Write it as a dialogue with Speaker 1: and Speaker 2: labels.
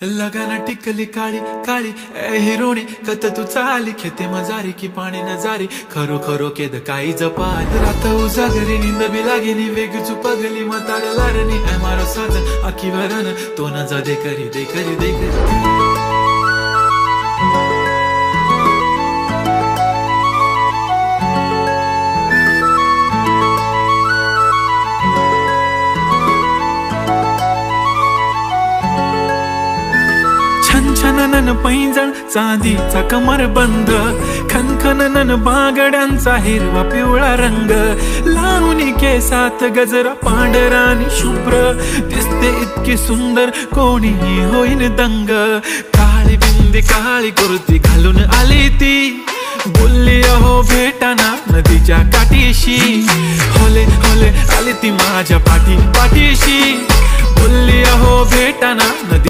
Speaker 1: लगाना टिकली काळी काळी ए हिरोणी कत तू चाली खेते मजारी की पाणी नजारी खरो खरो केद काही जपाल रात उजागरी नींद बी लागेनी वेग चुपगली म्हाताऱ्या लारणी ए मारो साजन आखी वरन तो न जा दे करी दे करी दे करी छनछनन पैंजण चांदीचा कमर बंद खनखनन बांगड्यांचा हिरवा पिवळा रंग लावणी केसात गजरा पांढरा आणि शुभ्र दिसते इतकी सुंदर कोणीही होईन दंग काळी बिंदी काळी कुर्ती घालून आली ती बोलली अहो भेटाना नदीच्या काठीशी होले होले आली ती माझ्या पाठीशी बोलली अहो भेटाना नदी